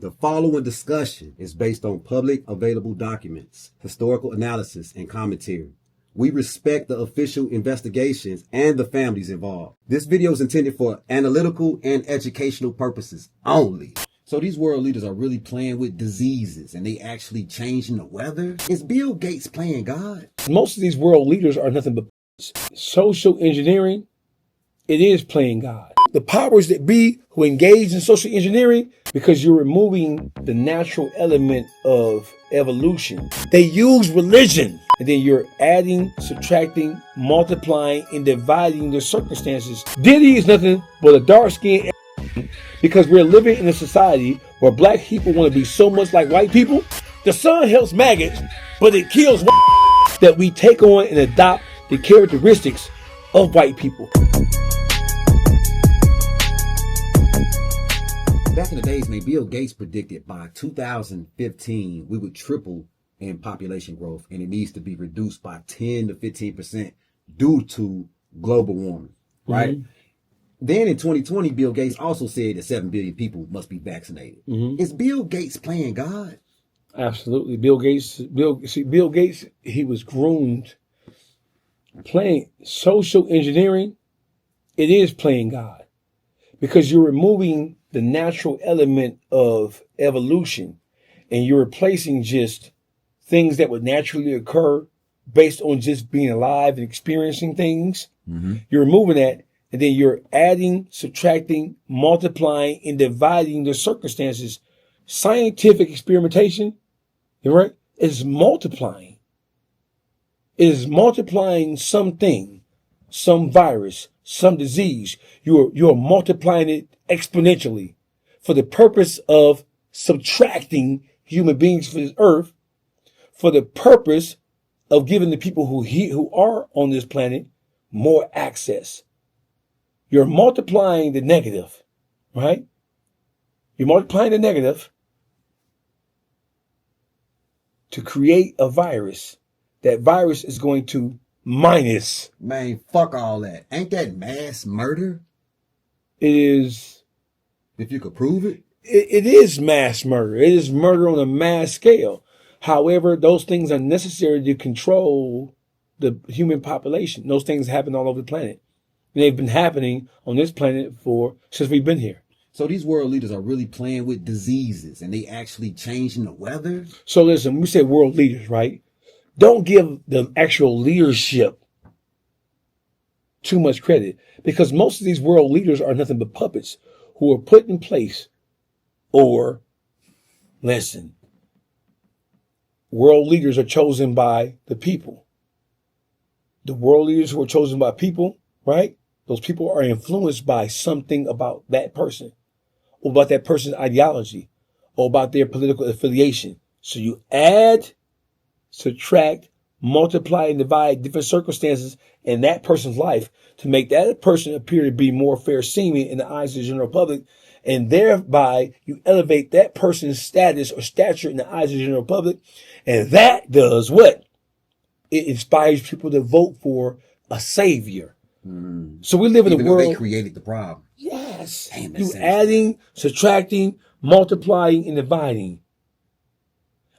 The following discussion is based on public available documents, historical analysis, and commentary. We respect the official investigations and the families involved. This video is intended for analytical and educational purposes only. So these world leaders are really playing with diseases and they actually changing the weather? Is Bill Gates playing God? Most of these world leaders are nothing but social engineering. It is playing God. The powers that be who engage in social engineering, because you're removing the natural element of evolution. They use religion, and then you're adding, subtracting, multiplying, and dividing the circumstances. Diddy is nothing but a dark-skinned, because we're living in a society where black people want to be so much like white people. The sun helps maggots, but it kills white that we take on and adopt the characteristics of white people. Back in the days, man, Bill Gates predicted by 2015, we would triple in population growth, and it needs to be reduced by 10 to 15% due to global warming, right? Mm-hmm. Then in 2020, Bill Gates also said that 7 billion people must be vaccinated. Mm-hmm. Is Bill Gates playing God? Absolutely. Bill Gates, he was groomed playing social engineering. It is playing God, because you're removing the natural element of evolution and you're replacing just things that would naturally occur based on just being alive and experiencing things. Mm-hmm. You're removing that, and then you're adding, subtracting, multiplying, and dividing the circumstances. Scientific experimentation, right, is multiplying. It is multiplying something, some virus, some disease. You're multiplying it exponentially for the purpose of subtracting human beings from this earth, for the purpose of giving the people who are on this planet more access. You're multiplying the negative, right? You're multiplying the negative to create a virus. That virus is going to minus. Man, fuck all that. Ain't that mass murder? It is. If you could prove it? It is mass murder. It is murder on a mass scale. However, those things are necessary to control the human population. Those things happen all over the planet. And they've been happening on this planet since we've been here. So these world leaders are really playing with diseases and they actually changing the weather? So listen, when we say world leaders, right? Don't give the actual leadership too much credit, because most of these world leaders are nothing but puppets who are put in place. Or, listen, world leaders are chosen by the people. The world leaders who are chosen by people, right? Those people are influenced by something about that person, or about that person's ideology, or about their political affiliation. So you add, subtract, multiply, and divide different circumstances in that person's life to make that person appear to be more fair seeming in the eyes of the general public. And thereby you elevate that person's status or stature in the eyes of the general public. And that does what? It inspires people to vote for a savior. So we live in a world. They created the problem. Yes. Damn, you adding, subtracting, multiplying, and dividing.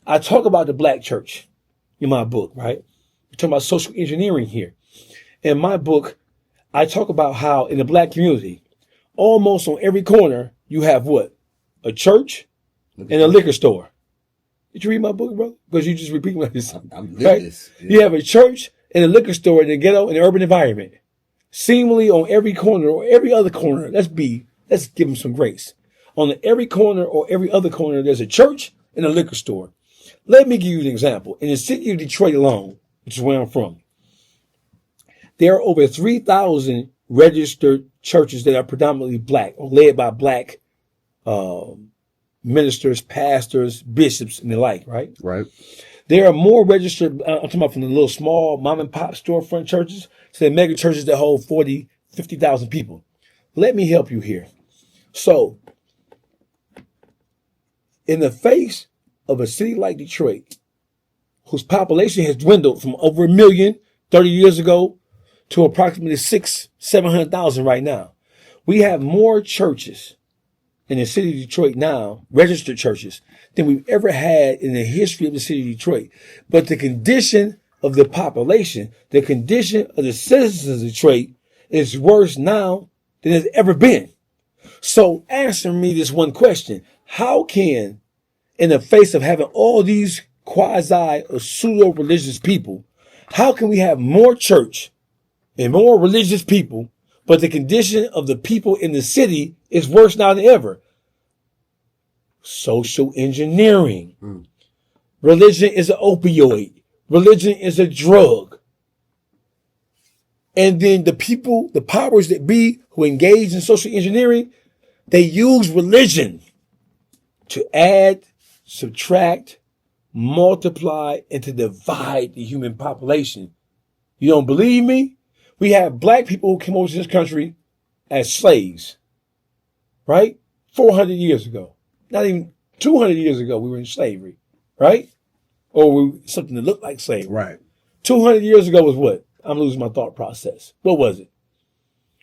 I talk about the black church in my book, right? We're talking about social engineering here. In my book, I talk about how in the black community, almost on every corner, you have what? A church and a liquor store. Did you read my book, brother? Because you just repeat what I said. I'm right? This. Yeah. You have a church and a liquor store in the ghetto, in the urban environment. Seemingly on every corner or every other corner, let's give them some grace. On every corner or every other corner, there's a church and a liquor store. Let me give you an example. In the city of Detroit alone, which is where I'm from, there are over 3,000 registered churches that are predominantly black or led by black ministers, pastors, bishops, and the like, right? Right. There are more registered, I'm talking about from the little small mom and pop storefront churches to the mega churches that hold 40, 50,000 people. Let me help you here. So, in the face of a city like Detroit, whose population has dwindled from over 1 million 30 years ago to approximately 700,000 right now, we have more churches in the city of Detroit now, registered churches, than we've ever had in the history of the city of Detroit. But the condition of the population, the condition of the citizens of Detroit is worse now than it's ever been. So answer me this one question. How can, in the face of having all these quasi or pseudo religious people, how can we have more church and more religious people, but the condition of the people in the city is worse now than ever? Social engineering. Religion is an opioid. Religion is a drug. And then the people, the powers that be who engage in social engineering, they use religion to add, subtract, multiply, and to divide the human population. You don't believe me? We have black people who came over to this country as slaves, right? 400 years ago. Not even 200 years ago, we were in slavery, right? Or something that looked like slavery. Right. 200 years ago was what? I'm losing my thought process. What was it?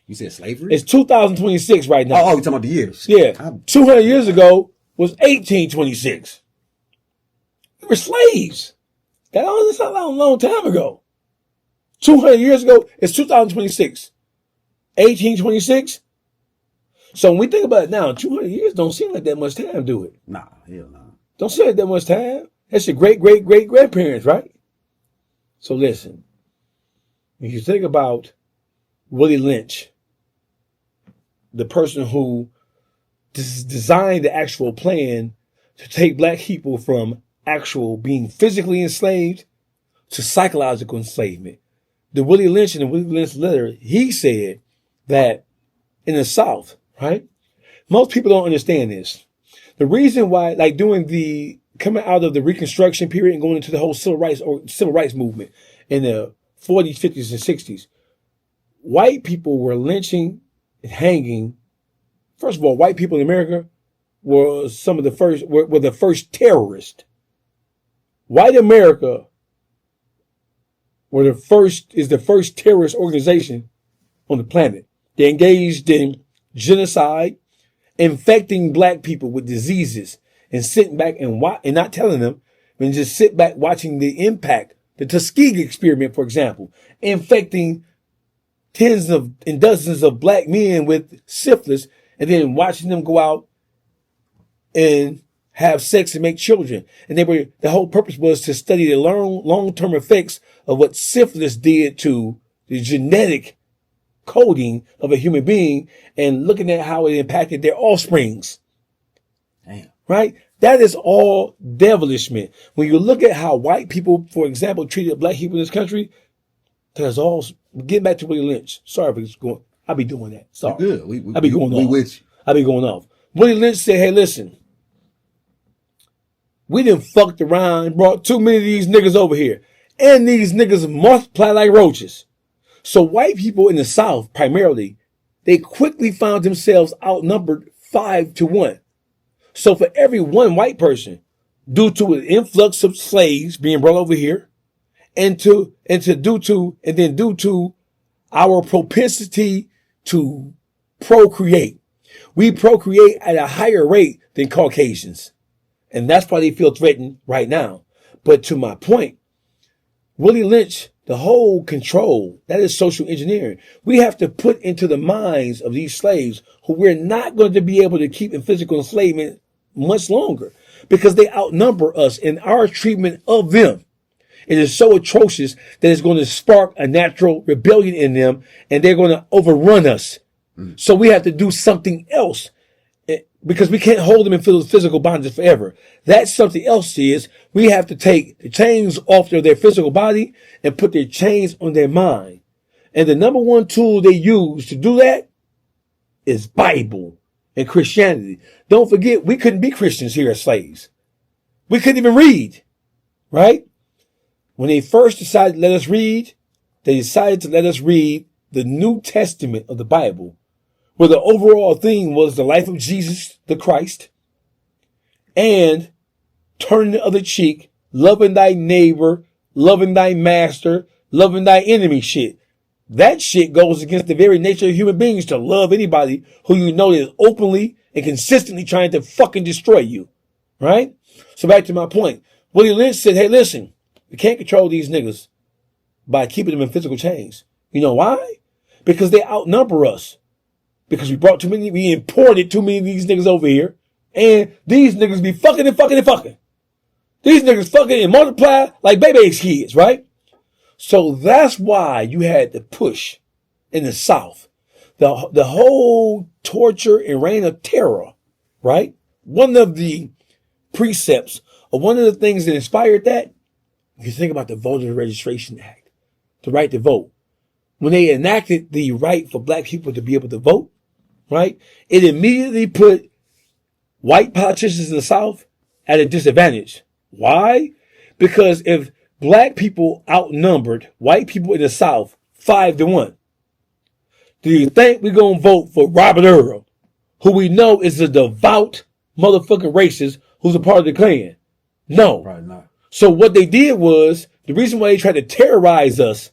You said slavery? It's 2026 right now. Oh, you're talking about the years. Yeah. 200 years ago was 1826. We were slaves. That's not a long time ago. 200 years ago, it's 2026. 1826. So when we think about it now, 200 years don't seem like that much time, do it? Nah, hell no. Don't seem like that much time. That's your great-great-great-grandparents, right? So listen, when you think about Willie Lynch, the person who designed the actual plan to take black people from actual being physically enslaved to psychological enslavement. The Willie Lynch in the Willie Lynch letter, he said that in the South, right? Most people don't understand this. The reason why, like coming out of the Reconstruction period and going into the whole civil rights movement in the 40s, 50s, and 60s, white people were lynching and hanging. First of all, white people in America were the first terrorists. White America is the first terrorist organization on the planet. They engaged in genocide, infecting black people with diseases, and sitting back and not telling them, and just sit back watching the impact. The Tuskegee experiment, for example, infecting tens of and dozens of black men with syphilis, and then watching them go out and have sex and make children. And the whole purpose was to study the long-term effects of what syphilis did to the genetic coding of a human being, and looking at how it impacted their offsprings. Damn. Right? That is all devilishment. When you look at how white people, for example, treated black people in this country, that's all. Get back to Willie Lynch. Sorry if it's going. I'll be doing that. Sorry. You're good. I'll be going off. We with you. I'll be going off. Willie Lynch said, hey, listen. We done fucked around and brought too many of these niggas over here. And these niggas multiply like roaches. So white people in the South, primarily, they quickly found themselves outnumbered 5-1. So for every one white person, due to an influx of slaves being brought over here, and due to our propensity to procreate, we procreate at a higher rate than Caucasians. And that's why they feel threatened right now. But to my point, Willie Lynch, the whole control, that is social engineering. We have to put into the minds of these slaves who we're not going to be able to keep in physical enslavement much longer, because they outnumber us in our treatment of them. It is so atrocious that it's going to spark a natural rebellion in them, and they're going to overrun us. So we have to do something else, because we can't hold them in physical bondage forever. That something else is we have to take the chains off of their physical body and put their chains on their mind. And the number one tool they use to do that is Bible and Christianity. Don't forget, we couldn't be Christians here as slaves. We couldn't even read, right? When they first decided to let us read, they decided to let us read the New Testament of the Bible, where the overall theme was the life of Jesus, the Christ, and turning the other cheek, loving thy neighbor, loving thy master, loving thy enemy shit. That shit goes against the very nature of human beings, to love anybody who you know is openly and consistently trying to fucking destroy you, right? So back to my point. Willie Lynch said, hey, listen, we can't control these niggas by keeping them in physical chains. You know why? Because they outnumber us. Because we imported too many of these niggas over here. And these niggas be fucking and fucking and fucking. These niggas fucking and multiply like baby's kids, right? So that's why you had to push in the South. The whole torture and reign of terror, right? One of the precepts or one of the things that inspired that, if you think about the Voter Registration Act, the right to vote. When they enacted the right for black people to be able to vote, right? It immediately put white politicians in the South at a disadvantage. Why? Because if black people outnumbered white people in the South 5-1, do you think we're going to vote for Robert Earl, who we know is a devout motherfucking racist who's a part of the Klan? No. Probably not. So what they did was, the reason why they tried to terrorize us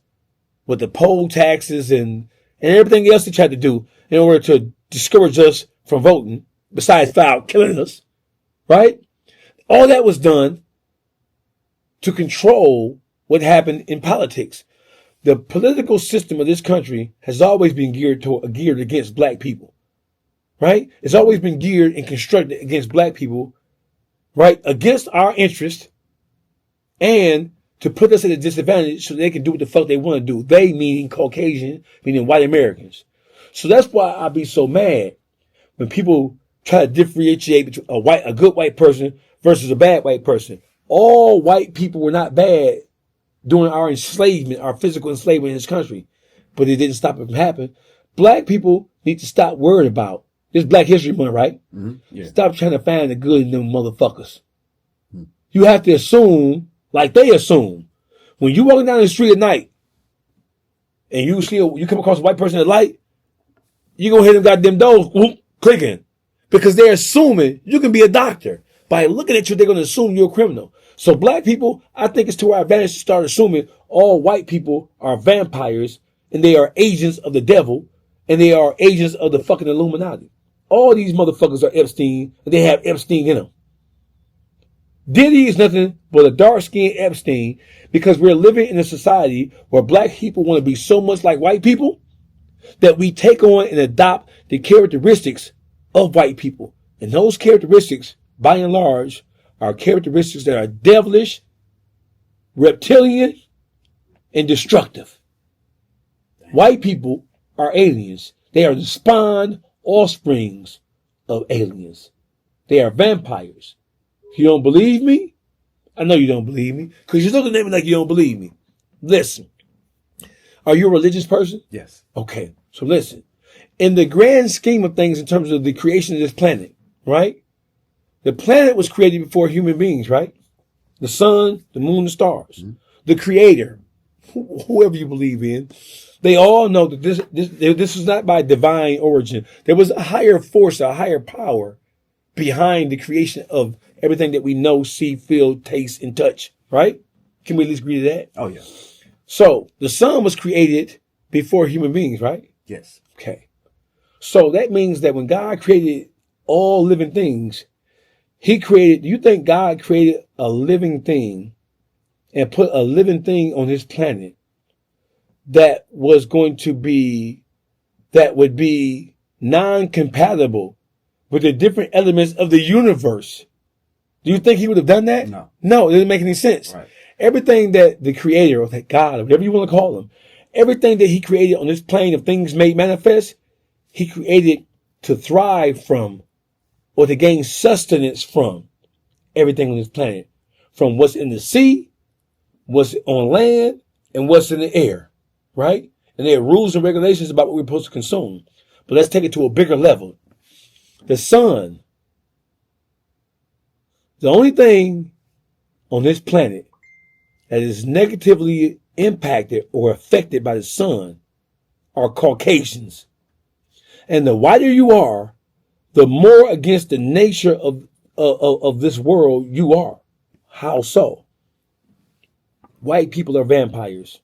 with the poll taxes and everything else they tried to do in order to discourage us from voting, besides foul killing us, right? All that was done to control what happened in politics. The political system of this country has always been geared against black people, right? It's always been geared and constructed against black people, right? Against our interest and to put us at a disadvantage so they can do what the fuck they want to do. They meaning Caucasian, meaning white Americans. So that's why I be so mad when people try to differentiate between a good white person versus a bad white person. All white people were not bad during our enslavement, our physical enslavement in this country, but it didn't stop it from happening. Black people need to stop worrying about this Black History Month, right? Mm-hmm. Yeah. Stop trying to find the good in them motherfuckers. Mm-hmm. You have to assume like they assume. When you walking down the street at night and you come across a white person at light, you're going to hear them goddamn doors clicking because they're assuming you can be a doctor. By looking at you, they're going to assume you're a criminal. So black people, I think it's to our advantage to start assuming all white people are vampires and they are agents of the devil and they are agents of the fucking Illuminati. All these motherfuckers are Epstein and they have Epstein in them. Diddy is nothing but a dark-skinned Epstein because we're living in a society where black people want to be so much like white people that we take on and adopt the characteristics of white people. And those characteristics, by and large, are characteristics that are devilish, reptilian, and destructive. White people are aliens. They are the spawned offsprings of aliens. They are vampires. If you don't believe me, I know you don't believe me, because you're looking at me like you don't believe me. Listen. Are you a religious person? Yes. Okay. So listen. In the grand scheme of things, in terms of the creation of this planet, right? The planet was created before human beings, right? The sun, the moon, the stars. Mm-hmm. The creator, whoever you believe in, they all know that this is not by divine origin. There was a higher force, a higher power behind the creation of everything that we know, see, feel, taste, and touch, right? Can we at least agree to that? Oh, yeah. So the sun was created before human beings, right? Yes. Okay. So that means that when God created all living things, do you think God created a living thing and put a living thing on his planet that would be non-compatible with the different elements of the universe? Do you think he would have done that? No. No, it doesn't make any sense. Right. Everything that the creator, or that God, or whatever you want to call him, everything that he created on this plane of things made manifest, he created to thrive from or to gain sustenance from everything on this planet. From what's in the sea, what's on land, and what's in the air. Right? And there are rules and regulations about what we're supposed to consume. But let's take it to a bigger level. The sun. The only thing on this planet that is negatively impacted or affected by the sun are Caucasians. And the whiter you are, the more against the nature of this world you are. How so? White people are vampires.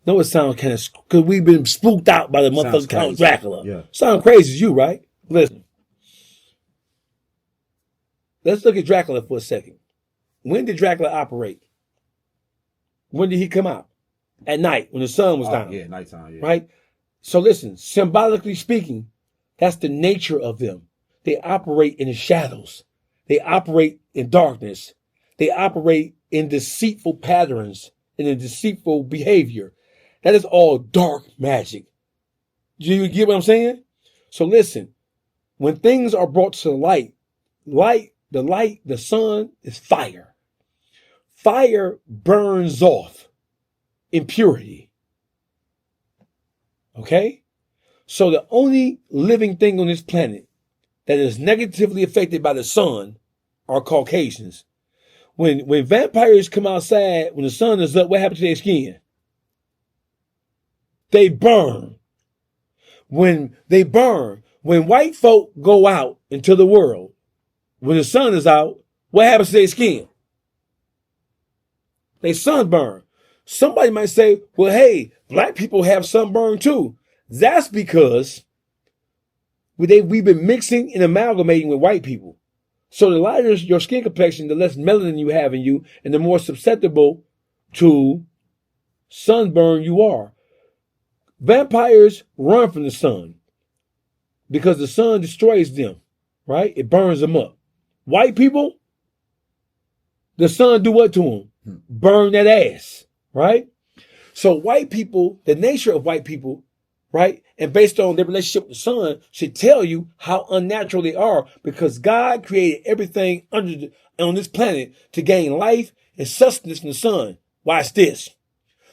No, it sounds kind of, because we've been spooked out by the motherfucking Count Dracula. Yeah. Sound crazy as you, right? Listen. let's look at Dracula for a second. When did Dracula operate? When did he come out? At night, when the sun was down. Yeah, nighttime, yeah. Right? So listen, symbolically speaking, that's the nature of them. They operate in the shadows. They operate in darkness. They operate in deceitful patterns and in deceitful behavior. That is all dark magic. Do you get what I'm saying? So listen, when things are brought to the light, the sun is fire. Fire burns off impurity. Okay? So the only living thing on this planet that is negatively affected by the sun are Caucasians. When vampires come outside, when the sun is up, what happens to their skin? They burn. When white folk go out into the world, when the sun is out, what happens to their skin? They sunburn. Somebody might say, well, hey, black people have sunburn too. That's because we've been mixing and amalgamating with white people. So the lighter your skin complexion, the less melanin you have in you, and the more susceptible to sunburn you are. Vampires run from the sun because the sun destroys them, right? It burns them up. White people, the sun do what to them? Burn that ass, right? So white people, the nature of white people, right? And based on their relationship with the sun should tell you how unnatural they are, because God created everything on this planet to gain life and sustenance from the sun. Watch this.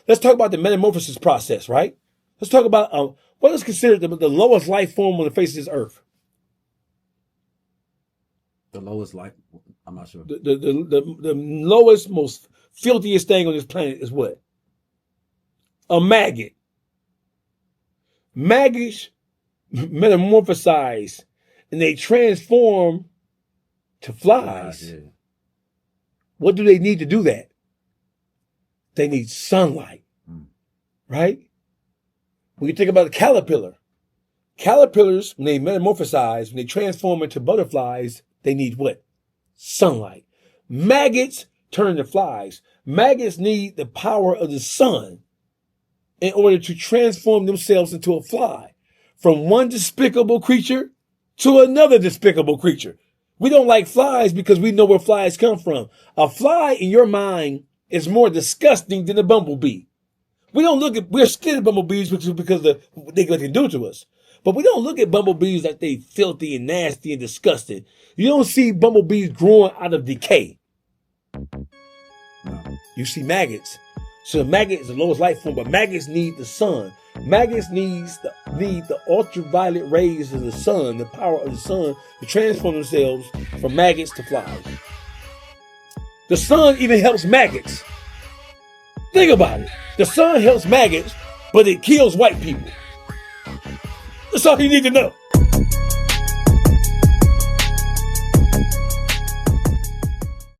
Let's talk about the metamorphosis process, right? Let's talk about what is considered the lowest life form on the face of this earth. The lowest life? I'm not sure. The lowest, most filthiest thing on this planet is what? A maggot. Maggots metamorphosize and they transform to flies. Yeah. What do they need to do that? They need sunlight, right? When you think about a caterpillars, when they metamorphosize, when they transform into butterflies, they need what? Sunlight. Maggots turn to flies. Maggots need the power of the sun in order to transform themselves into a fly. From one despicable creature to another despicable creature. We don't like flies because we know where flies come from. A fly in your mind is more disgusting than a bumblebee. We're scared of bumblebees because of what they can do to us. But we don't look at bumblebees like they filthy and nasty and disgusting. You don't see bumblebees growing out of decay. You see maggots. So the maggot is the lowest life form, but maggots need the sun. Maggots need the ultraviolet rays of the sun, the power of the sun, to transform themselves from maggots to flies. The sun even helps maggots. Think about it. The sun helps maggots, but it kills white people. That's all you need to know.